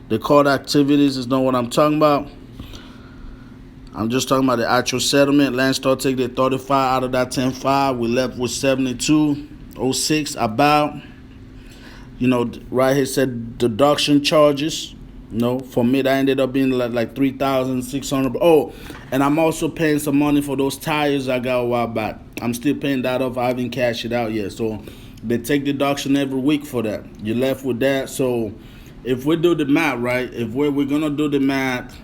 The court activities is not what I'm talking about. I'm just talking about the actual settlement. Landstar take the 35 out of that 10.5. We left with 72.06 about. Right here said deduction charges. For me that ended up being like 3,600. Oh, and I'm also paying some money for those tires I got a while back. I'm still paying that off. I haven't cashed it out yet. So they take deduction every week for that. You're left with that. So if we do the math, right? If we're gonna do the math,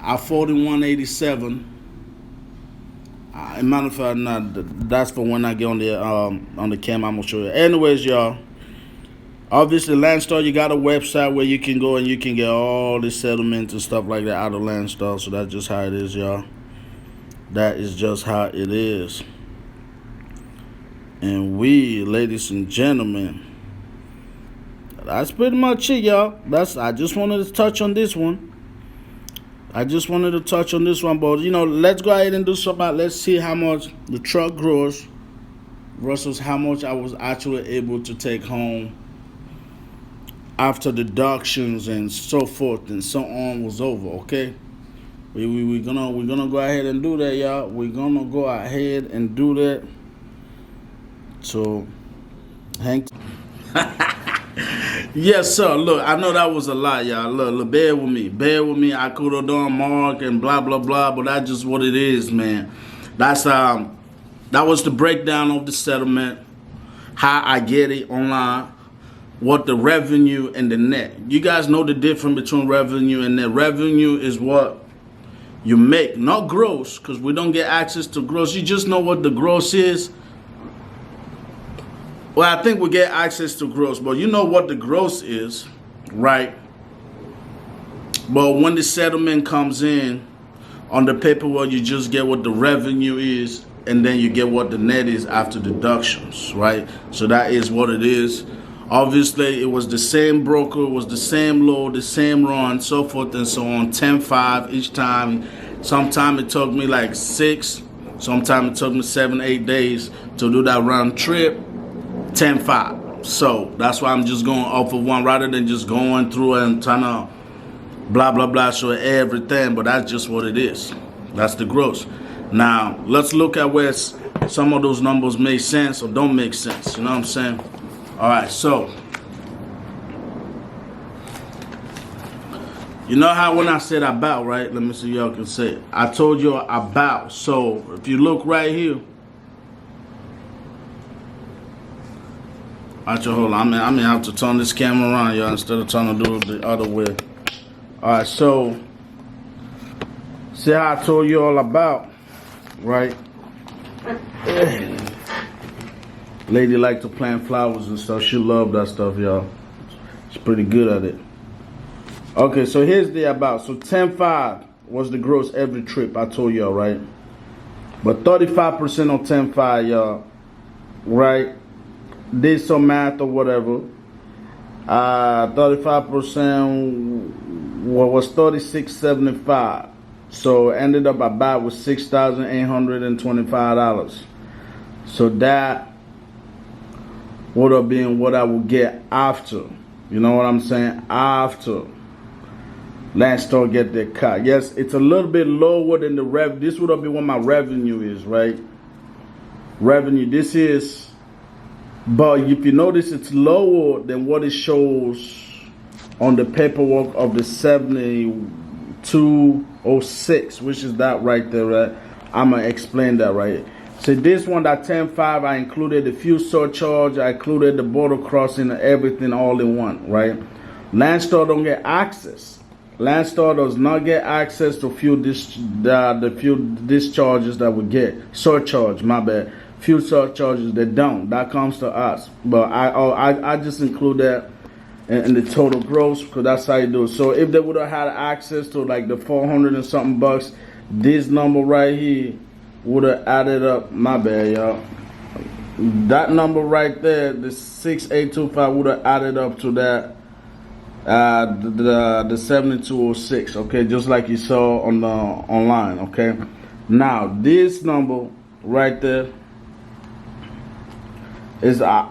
at 41.87. Matter of fact, that's for when I get on the cam. I'm gonna show you. Anyways, y'all. Obviously, Landstar, you got a website where you can go and you can get all the settlements and stuff like that out of Landstar. So that's just how it is, y'all. That is just how it is. And we, ladies and gentlemen, that's pretty much it, y'all. I just wanted to touch on this one. But let's go ahead and do something. Let's see how much the truck gross versus how much I was actually able to take home after deductions and so forth and so on was over. Okay, we're gonna go ahead and do that, y'all. We're gonna go ahead and do that. So, hang. Yes, sir. Look, I know that was a lot, y'all. Look, bear with me. I could have done Mark and blah blah blah, but that's just what it is, man. That was the breakdown of the settlement, how I get it online, what the revenue and the net. You guys know the difference between revenue and net. Revenue is what you make, not gross, because we don't get access to gross. You just know what the gross is. Well, I think we get access to gross, but you know what the gross is, right? But when the settlement comes in, on the paperwork, you just get what the revenue is, and then you get what the net is after deductions, right? So that is what it is. Obviously, it was the same broker, it was the same load, the same run, so forth and so on, 10.5 each time. Sometimes it took me like 6, sometimes it took me 7, 8 days to do that round trip, 10.5. So that's why I'm just going off of one rather than just going through and trying to blah, blah, blah, show everything, but that's just what it is. That's the gross. Now, let's look at where some of those numbers make sense or don't make sense, you know what I'm saying? All right, so you know how when I said about, right? Let me see if y'all can say it. I told you about. So if you look right here, actually, hold on. I may have to turn this camera around, y'all, instead of trying to do it the other way. All right, so see how I told you all about, right? Lady like to plant flowers and stuff. She love that stuff, y'all. She's pretty good at it. Okay, so here's the about. So 10.5 was the gross every trip, I told y'all, right? But 35% on 10.5, y'all, right? Did some math or whatever. 35% was $36.75. So ended up about with $6,825. So that would have been what I would get after. You know what I'm saying? After Landstar get their cut. Yes, it's a little bit lower than the rev. This would have been what my revenue is, right? Revenue. This is, but if you notice, it's lower than what it shows on the paperwork of the 72.06, which is that right there, right? I'm gonna explain that right. So this one, that 10.5, I included the fuel surcharge, I included the border crossing, and everything all in one, right? Landstar don't get access. Landstar does not get access to the fuel discharges that we get. Surcharge, my bad. Fuel surcharges, they don't. That comes to us. But I just include that in the total gross, because that's how you do it. So if they would have had access to like the 400 and something bucks, this number right here would have added up, my bad, y'all. That number right there, the 6825, would have added up to that, the 7206, okay, just like you saw on the online, okay. Now this number right there is I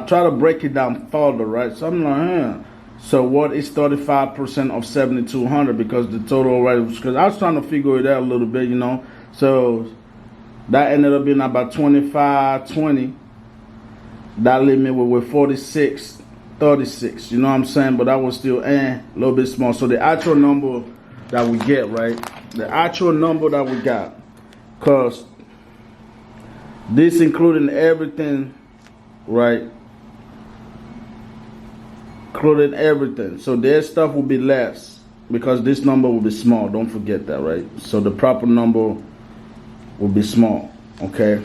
try to break it down further, right? So I'm like, So what is 35% of 7,200? Because the total already, because I was trying to figure it out a little bit, you know. So that ended up being about 25.20. That left me with 46.36. You know what I'm saying? But that was still a little bit small. So the actual number that we get, right? The actual number that we got, because this including everything, right? Including everything. So their stuff will be less because this number will be small. Don't forget that, right? So the proper number will be small, okay?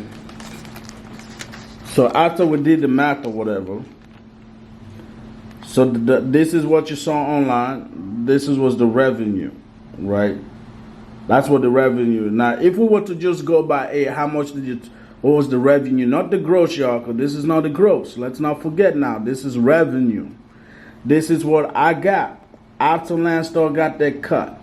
So after we did the math or whatever, so this is what you saw online. This was the revenue, right? That's what the revenue. Now, if we were to just go by, hey, how much did you, what was the revenue? Not the gross, y'all, because this is not the gross. Let's not forget now. This is revenue. This is what I got after Landstar got that cut,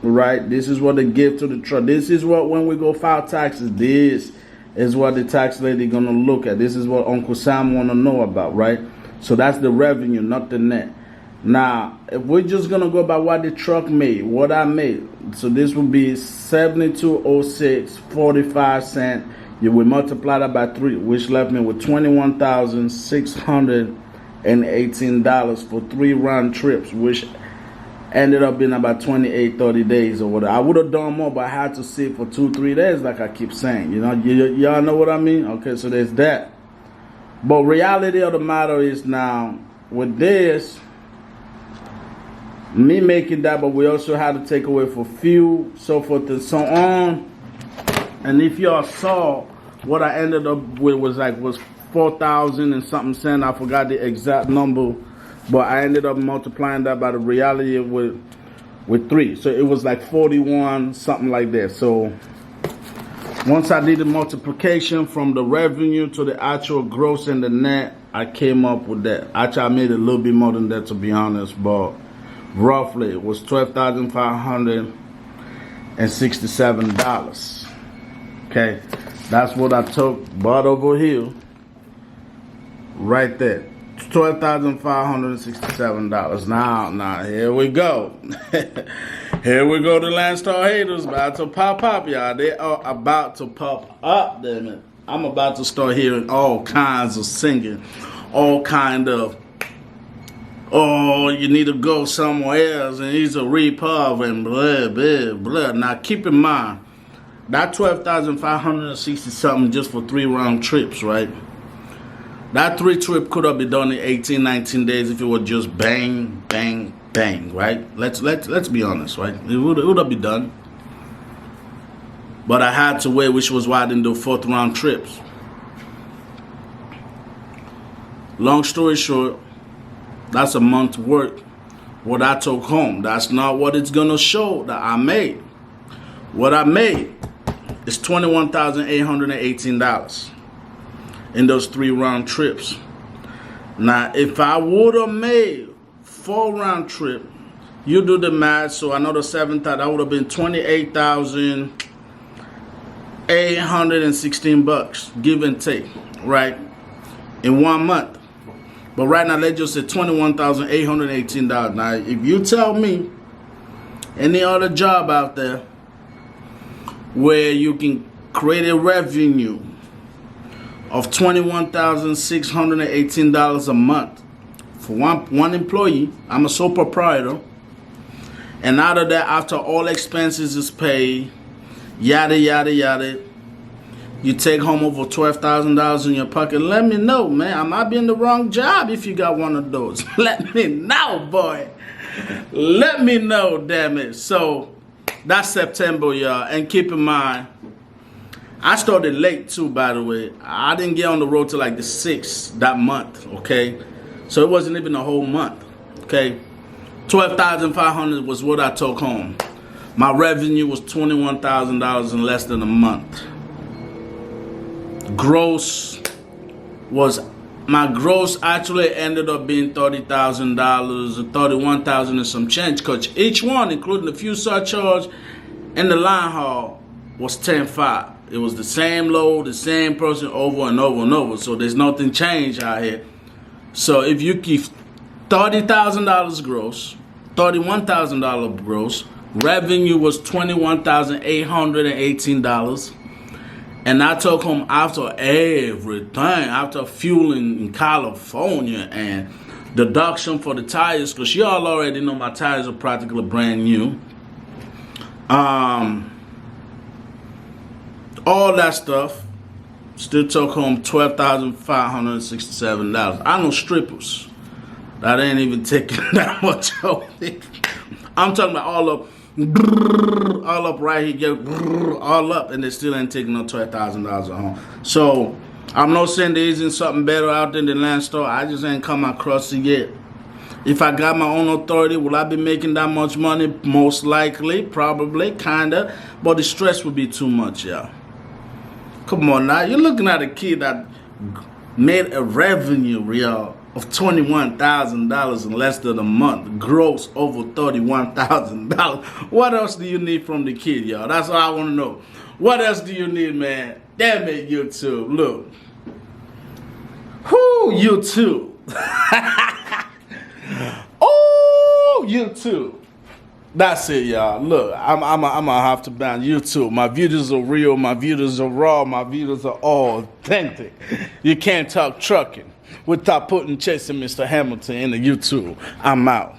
right? This is what they give to the truck. This is what, when we go file taxes, this is what the tax lady gonna look at. This is what Uncle Sam wanna know about, right? So that's the revenue, not the net. Now, if we're just gonna go by what the truck made, what I made, so this would be 7206.45 cents. You will multiply that by 3, which left me with $21,618 for 3 round trips, which ended up being about 28, 30 days or whatever. I would have done more, but I had to sit for 2-3 days, like I keep saying. You know, y'all know what I mean? Okay, so there's that. But reality of the matter is now, with this, me making that, but we also had to take away for fuel, so forth and so on. And if y'all saw, what I ended up with was 4,000 and something cents. I forgot the exact number, but I ended up multiplying that by the reality with 3. So it was like 41, something like that. So once I did the multiplication from the revenue to the actual gross and the net, I came up with that. Actually, I made a little bit more than that, to be honest, but roughly it was $12,567. Okay, that's what I took, but over here, right there, $12,567. Now, here we go. Here we go, the Landstar haters about to pop up, y'all. They are about to pop up, damn it. I'm about to start hearing all kinds of singing, all kind of, oh, you need to go somewhere else, and he's a repub, and blah, blah, blah. Now, keep in mind, that 12,560 something just for 3 round trips, right? That 3 trip could have been done in 18, 19 days if it were just bang, bang, bang, right? Let's be honest, right? It would have been done. But I had to wait, which was why I didn't do 4th round trips. Long story short, that's a month's work. What I took home, that's not what it's gonna show that I made. What I made is $21,818 in those 3 round trips. Now, if I would have made 4 round trip, you do the math, so another 7,000, that would have been $28,816, give and take, right? In 1 month. But right now, let's just say $21,818. Now, if you tell me any other job out there where you can create a revenue of $21,618 a month for one employee, I'm a sole proprietor, and out of that, after all expenses is paid, yada, yada, yada, you take home over $12,000 in your pocket, let me know, man. I might be in the wrong job if you got one of those. Let me know, boy. Let me know, damn it. So that's September, y'all. And keep in mind, I started late too, by the way. I didn't get on the road till like the 6th that month, okay? So it wasn't even a whole month, okay? $12,500 was what I took home. My revenue was $21,000 in less than a month. My gross actually ended up being $30,000 or $31,000 and some change, because each one, including the fuel surcharge and the line haul, was $10,500. It was the same load, the same person over and over and over. So there's nothing changed out here. So if you keep $30,000 gross, $31,000 gross. Revenue was $21,818. And I took home after everything, after fueling in California and deduction for the tires, because y'all already know my tires are practically brand new. All that stuff, still took home $12,567. I know strippers that ain't even taking that much of it. I'm talking about all up right here, get all up, and they still ain't taking no $12,000 home. So I'm not saying there isn't something better out there than Landstar. I just ain't come across it yet. If I got my own authority, will I be making that much money? Most likely, probably, kinda, but the stress would be too much, y'all. Come on now, you're looking at a kid that made a revenue, y'all, of $21,000 in less than a month, gross over $31,000. What else do you need from the kid, y'all? That's all I want to know. What else do you need, man? Damn it, YouTube. Look. Whoo, YouTube. Oh, YouTube. That's it, y'all. Look, I'm gonna have to ban YouTube. My videos are real, my videos are raw, my videos are all authentic. You can't talk trucking without putting Chasing Mr. Hamilton in the YouTube. I'm out.